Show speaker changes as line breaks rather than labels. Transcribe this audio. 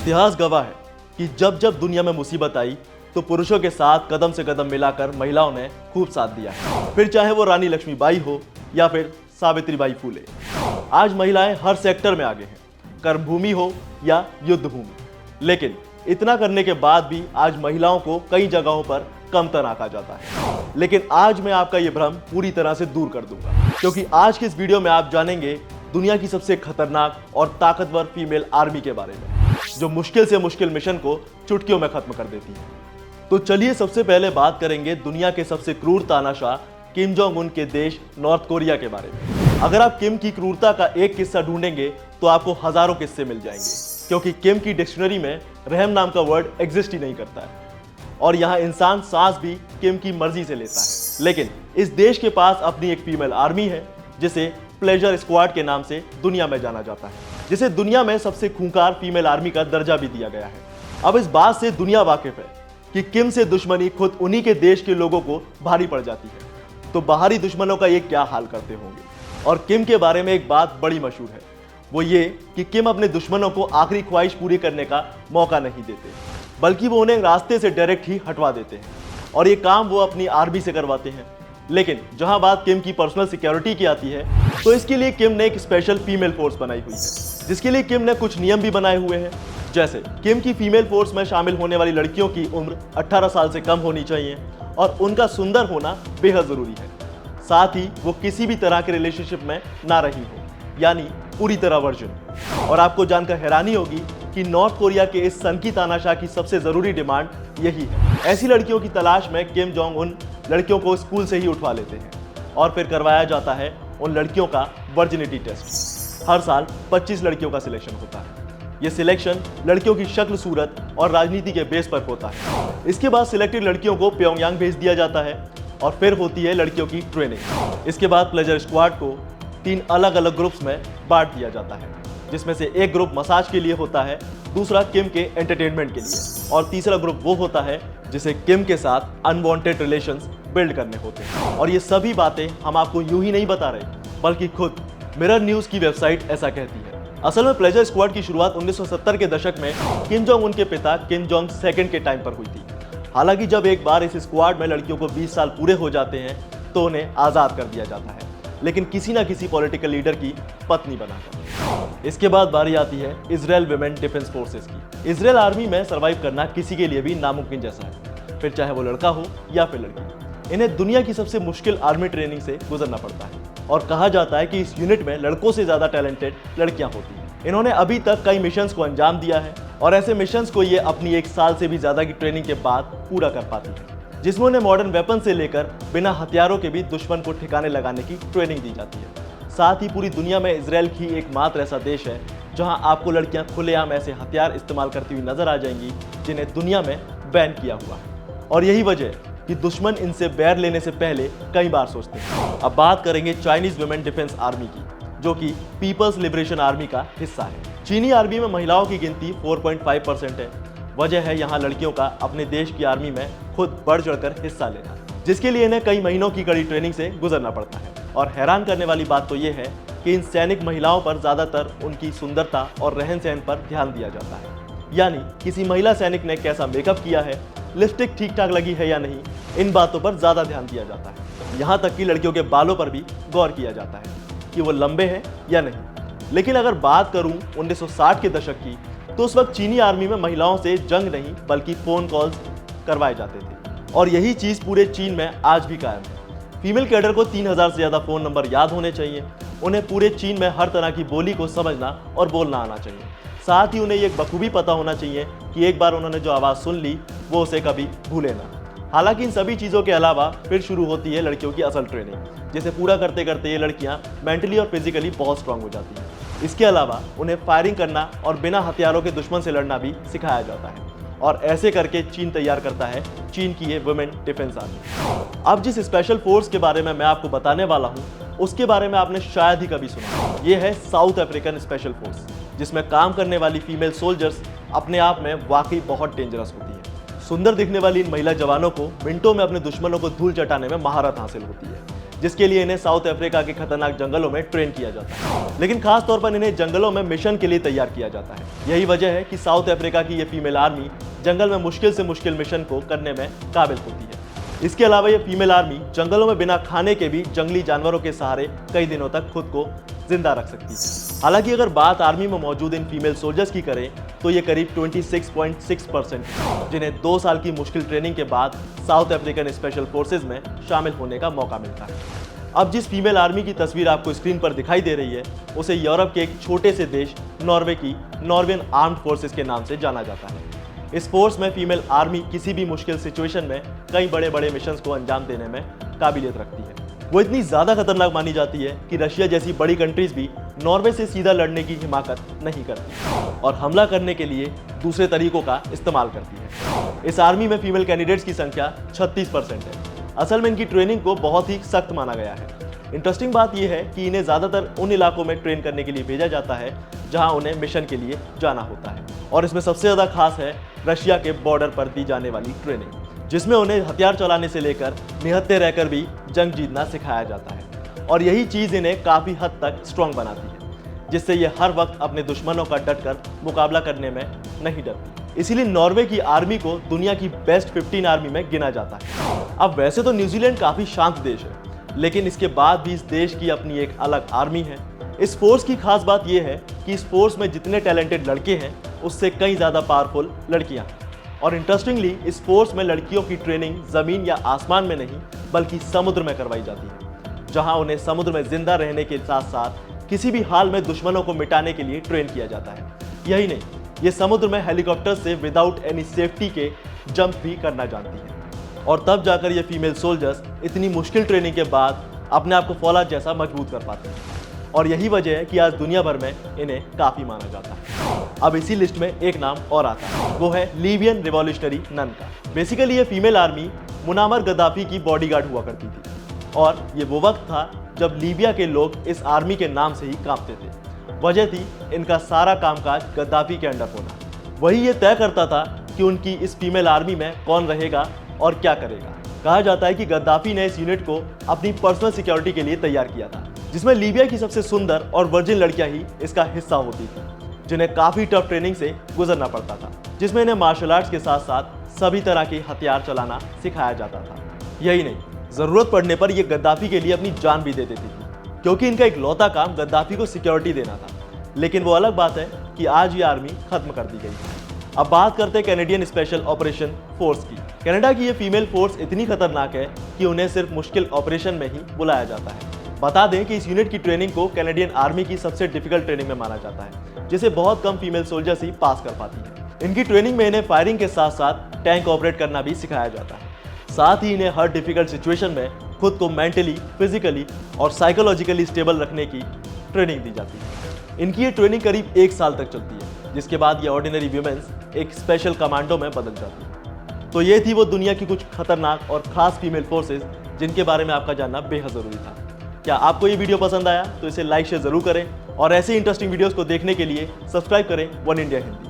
इतिहास गवाह है कि जब जब दुनिया में मुसीबत आई तो पुरुषों के साथ कदम से कदम मिलाकर महिलाओं ने खूब साथ दिया है। फिर चाहे वो रानी लक्ष्मीबाई हो या फिर सावित्रीबाई फूले। आज महिलाएं हर सेक्टर में आगे हैं, कर्मभूमि हो या युद्ध भूमि। लेकिन इतना करने के बाद भी आज महिलाओं को कई जगहों पर कमतर आंका जाता है। लेकिन आज मैं आपका ये भ्रम पूरी तरह से दूर कर दूंगा, क्योंकि आज के इस वीडियो में आप जानेंगे दुनिया की सबसे खतरनाक और ताकतवर फीमेल आर्मी के बारे में, जो मुश्किल से मुश्किल मिशन को चुटकियों में खत्म कर देती है। तो चलिए सबसे पहले बात करेंगे दुनिया के सबसे क्रूर तानाशाह किम जोंग उन के देश नॉर्थ कोरिया के बारे में। अगर आप किम की क्रूरता का एक किस्सा ढूंढेंगे तो आपको हजारों किस्से मिल जाएंगे, क्योंकि किम की डिक्शनरी में रहम नाम का वर्ड एग्जिस्ट ही नहीं करता है और यहाँ इंसान सांस भी किम की मर्जी से लेता है। लेकिन इस देश के पास अपनी एक फीमेल आर्मी है जिसे प्लेजर स्क्वाड के नाम से दुनिया में जाना जाता है, जिसे दुनिया में सबसे खूंखार फीमेल आर्मी का दर्जा भी दिया गया है। अब इस बात से दुनिया वाकिफ है कि किम से दुश्मनी खुद उन्हीं के देश के लोगों को भारी पड़ जाती है, तो बाहरी दुश्मनों का ये क्या हाल करते होंगे। और किम के बारे में एक बात बड़ी मशहूर है, वो ये कि किम अपने दुश्मनों को आखिरी ख्वाहिश पूरी करने का मौका नहीं देते, बल्कि वो उन्हें रास्ते से डायरेक्ट ही हटवा देते हैं और ये काम वो अपनी आर्मी से करवाते हैं। लेकिन जहां बात किम की पर्सनल सिक्योरिटी की आती है तो इसके लिए किम ने एक स्पेशल फीमेल फोर्स बनाई हुई है, जिसके लिए किम ने कुछ नियम भी बनाए हुए हैं। जैसे किम की फीमेल फोर्स में शामिल होने वाली लड़कियों की उम्र 18 साल से कम होनी चाहिए और उनका सुंदर होना बेहद जरूरी है। साथ ही वो किसी भी तरह के रिलेशनशिप में ना रही हो, यानी पूरी तरह वर्जिन। और आपको जानकर हैरानी होगी कि नॉर्थ कोरिया के इस सनकी तानाशाह की सबसे जरूरी डिमांड यही है। ऐसी लड़कियों की तलाश में किम जोंग उन लड़कियों को स्कूल से ही उठवा लेते हैं और फिर करवाया जाता है उन लड़कियों का वर्जिनिटी टेस्ट। हर साल 25 लड़कियों का सिलेक्शन होता है। ये सिलेक्शन लड़कियों की शक्ल, सूरत और राजनीति के बेस पर होता है। इसके बाद सिलेक्टेड लड़कियों को प्योंगयांग भेज दिया जाता है और फिर होती है लड़कियों की ट्रेनिंग। इसके बाद प्लेजर स्क्वाड को 3 अलग अलग ग्रुप्स में बांट दिया जाता है, जिसमें से एक ग्रुप मसाज के लिए होता है, दूसरा किम के एंटरटेनमेंट के लिए और तीसरा ग्रुप वो होता है जिसे किम के साथ अनवांटेड रिलेशंस बिल्ड करने होते हैं। और ये सभी बातें हम आपको यूं ही नहीं बता रहे, बल्कि खुद मिरर न्यूज की वेबसाइट ऐसा कहती है। असल में प्लेजर स्क्वाड की शुरुआत 1970 के दशक में किम जोंग उन के पिता किम जोंग सेकंड के टाइम पर हुई थी। हालांकि जब एक बार इस स्क्वाड में लड़कियों को 20 साल पूरे हो जाते हैं तो उन्हें आजाद कर दिया जाता है, लेकिन किसी ना किसी पॉलिटिकल लीडर की पत्नी बनाकर। इसके बाद बारी आती है इजराइल विमेन डिफेंस फोर्सेस की। इजराइल आर्मी में सरवाइव करना किसी के लिए भी नामुमकिन जैसा है, फिर चाहे वो लड़का हो या फिर लड़की। इन्हें दुनिया की सबसे मुश्किल आर्मी ट्रेनिंग से गुजरना पड़ता है और कहा जाता है कि इस यूनिट में लड़कों से ज्यादा टैलेंटेड लड़कियां होती हैं। इन्होंने अभी तक कई मिशंस को अंजाम दिया है और ऐसे मिशंस को ये अपनी 1 साल से भी ज्यादा की ट्रेनिंग के बाद पूरा कर पाती है, जिसमें उन्हें मॉडर्न वेपन से लेकर बिना हथियारों के भी दुश्मन को ठिकाने लगाने की ट्रेनिंग दी जाती है। साथ ही पूरी दुनिया में इजराइल ही एकमात्र ऐसा देश है जहां आपको लड़कियां खुलेआम ऐसे हथियार इस्तेमाल करती हुई नजर आ जाएंगी जिन्हें दुनिया में बैन किया हुआ है। और यही वजह है कि दुश्मन इनसे बैर लेने से पहले कई बार सोचते हैं। अब बात करेंगे चाइनीज वुमेन डिफेंस आर्मी की, जो कि पीपल्स लिबरेशन आर्मी का हिस्सा है। चीनी आर्मी में महिलाओं की गिनती 4.5% है। वजह है यहाँ लड़कियों का अपने देश की आर्मी में खुद बढ़ चढ़कर हिस्सा लेना, जिसके लिए इन्हें कई महीनों की कड़ी ट्रेनिंग से गुजरना पड़ता है। और हैरान करने वाली बात तो ये है कि इन सैनिक महिलाओं पर ज्यादातर उनकी सुंदरता और रहन सहन पर ध्यान दिया जाता है, यानी किसी महिला सैनिक ने कैसा मेकअप किया है, लिपस्टिक ठीक ठाक लगी है या नहीं, इन बातों पर ज्यादा ध्यान दिया जाता है। यहाँ तक कि लड़कियों के बालों पर भी गौर किया जाता है कि वो लंबे हैं या नहीं। लेकिन अगर बात करूं 1960 के दशक की, तो उस वक्त चीनी आर्मी में महिलाओं से जंग नहीं बल्कि फोन कॉल्स करवाए जाते थे और यही चीज पूरे चीन में आज भी कायम है। फीमेल कैडर को 3000 से ज्यादा फोन नंबर याद होने चाहिए। उन्हें पूरे चीन में हर तरह की बोली को समझना और बोलना आना चाहिए। साथ ही उन्हें ये बखूबी पता होना चाहिए कि एक बार उन्होंने जो आवाज़ सुन ली वो उसे कभी भूले ना। हालांकि इन सभी चीज़ों के अलावा फिर शुरू होती है लड़कियों की असल ट्रेनिंग, जिसे पूरा करते करते ये लड़कियां मेंटली और फिजिकली बहुत स्ट्रांग हो जाती हैं। इसके अलावा उन्हें फायरिंग करना और बिना हथियारों के दुश्मन से लड़ना भी सिखाया जाता है और ऐसे करके चीन तैयार करता है चीन की ये वुमेन डिफेंस आर्मी। अब जिस स्पेशल फोर्स के बारे में मैं आपको बताने वाला हूँ उसके बारे में आपने शायद ही कभी सुना। ये है साउथ अफ्रीकन स्पेशल फोर्स, जिसमें काम करने वाली फीमेल सोल्जर्स अपने आप में वाकई बहुत डेंजरस होती है। सुंदर दिखने वाली इन महिला जवानों को मिनटों में अपने दुश्मनों को धूल चटाने में महारत हासिल होती है। जिसके लिए इन्हें साउथ अफ्रीका के खतरनाक जंगलों में ट्रेन किया जाता है। लेकिन खास तौर पर इन्हें जंगलों में मिशन के लिए तैयार किया जाता है। यही वजह है कि साउथ अफ्रीका की ये फीमेल आर्मी जंगल में मुश्किल से मुश्किल मिशन को करने में काबिल होती है। इसके अलावा ये फीमेल आर्मी जंगलों में बिना खाने के भी जंगली जानवरों के सहारे कई दिनों तक खुद को जिंदा रख सकती है। हालांकि अगर बात आर्मी में मौजूद इन फीमेल सोल्जर्स की करें तो ये करीब 26.6% जिन्हें 2 साल की मुश्किल ट्रेनिंग के बाद साउथ अफ्रीकन स्पेशल फोर्सेज में शामिल होने का मौका मिलता है। अब जिस फीमेल आर्मी की तस्वीर आपको स्क्रीन पर दिखाई दे रही है उसे यूरोप के एक छोटे से देश नॉर्वे की नॉर्वेन आर्म्ड फोर्सेज के नाम से जाना जाता है। इस फोर्स में फीमेल आर्मी किसी भी मुश्किल सिचुएशन में कई बड़े बड़े मिशंस को अंजाम देने में काबिलियत रखती है। वो इतनी ज्यादा खतरनाक मानी जाती है कि रशिया जैसी बड़ी कंट्रीज भी नॉर्वे से सीधा लड़ने की हिमाकत नहीं करती और हमला करने के लिए दूसरे तरीकों का इस्तेमाल करती है। इस आर्मी में फीमेल कैंडिडेट्स की संख्या 36% है। असल में इनकी ट्रेनिंग को बहुत ही सख्त माना गया है। इंटरेस्टिंग बात यह है कि इन्हें ज्यादातर उन इलाकों में ट्रेन करने के लिए भेजा जाता है जहां उन्हें मिशन के लिए जाना होता है और इसमें सबसे ज्यादा खास है रशिया के बॉर्डर पर दी जाने वाली ट्रेनिंग, जिसमें उन्हें हथियार चलाने से लेकर निहत्थे रहकर भी जंग जीतना सिखाया जाता है और यही चीज इन्हें काफी हद तक स्ट्रांग बनाती है, जिससे ये हर वक्त अपने दुश्मनों का डटकर मुकाबला करने में नहीं डरती। इसीलिए नॉर्वे की आर्मी को दुनिया की बेस्ट 15 आर्मी में गिना जाता है। अब वैसे तो न्यूजीलैंड काफी शांत देश है, लेकिन इसके बाद भी इस देश की अपनी एक अलग आर्मी है। इस फोर्स की खास बात यह है कि इस फोर्स में जितने टैलेंटेड लड़के हैं उससे कई ज्यादा पावरफुल लड़कियां हैं और इंटरेस्टिंगली इस फोर्स में लड़कियों की ट्रेनिंग जमीन या आसमान में नहीं बल्कि समुद्र में करवाई जाती है, जहां उन्हें समुद्र में जिंदा रहने के साथ साथ किसी भी हाल में दुश्मनों को मिटाने के लिए ट्रेन किया जाता है। यही नहीं, ये समुद्र में हेलीकॉप्टर से विदाउट एनी सेफ्टी के जंप भी करना जानती है और तब जाकर ये फीमेल सोल्जर्स इतनी मुश्किल ट्रेनिंग के बाद अपने आप को फौलाद जैसा मजबूत कर पाते हैं और यही वजह है कि आज दुनिया भर में इन्हें काफी माना जाता है। अब इसी लिस्ट में एक नाम और आता है, वो है लीबियन रिवॉल्यूशनरी नन का। बेसिकली ये फीमेल आर्मी मुनामर गद्दाफी की बॉडीगार्ड हुआ करती थी और ये वो वक्त था जब लीबिया के लोग इस आर्मी के नाम से ही कांपते थे। वजह थी इनका सारा कामकाज गद्दाफी के अंडर होना। वही ये तय करता था कि उनकी इस फीमेल आर्मी में कौन रहेगा और क्या करेगा। कहा जाता है कि गद्दाफी ने इस यूनिट को अपनी पर्सनल सिक्योरिटी के लिए तैयार किया था, जिसमें लीबिया की सबसे सुंदर और वर्जिन लड़कियां ही इसका हिस्सा होती थी, जिन्हें काफी टफ ट्रेनिंग से गुजरना पड़ता था, जिसमें इन्हें मार्शल आर्ट्स के साथ साथ सभी तरह के हथियार चलाना सिखाया जाता था। यही नहीं, जरूरत पड़ने पर ये गद्दाफी के लिए अपनी जान भी दे देती थी, क्योंकि इनका इकलौता काम गद्दाफी को सिक्योरिटी देना था। लेकिन वो अलग बात है कि आज ये आर्मी खत्म कर दी गई है। अब बात करते हैं कैनेडियन स्पेशल ऑपरेशन फोर्स की। कनाडा की ये फीमेल फोर्स इतनी खतरनाक है कि उन्हें सिर्फ मुश्किल ऑपरेशन में ही बुलाया जाता है। बता दें कि इस यूनिट की ट्रेनिंग को कैनेडियन आर्मी की सबसे डिफिकल्ट ट्रेनिंग में माना जाता है, जिसे बहुत कम फीमेल सोल्जर्स ही पास कर पाती है। इनकी ट्रेनिंग में इन्हें फायरिंग के साथ साथ टैंक ऑपरेट करना भी सिखाया जाता है। साथ ही इन्हें हर डिफिकल्ट सिचुएशन में खुद को मेंटली, फिजिकली और साइकोलॉजिकली स्टेबल रखने की ट्रेनिंग दी जाती है। इनकी ये ट्रेनिंग करीब 1 साल तक चलती है, जिसके बाद ये ऑर्डिनरी वुमेन्स एक स्पेशल कमांडो में बदल जाती है। तो ये थी वो दुनिया की कुछ खतरनाक और खास फीमेल फोर्सेज जिनके बारे में आपका जानना बेहद जरूरी था। क्या आपको ये वीडियो पसंद आया तो इसे लाइक शेयर जरूर करें और ऐसे इंटरेस्टिंग वीडियोस को देखने के लिए सब्सक्राइब करें वन इंडिया हिंदी।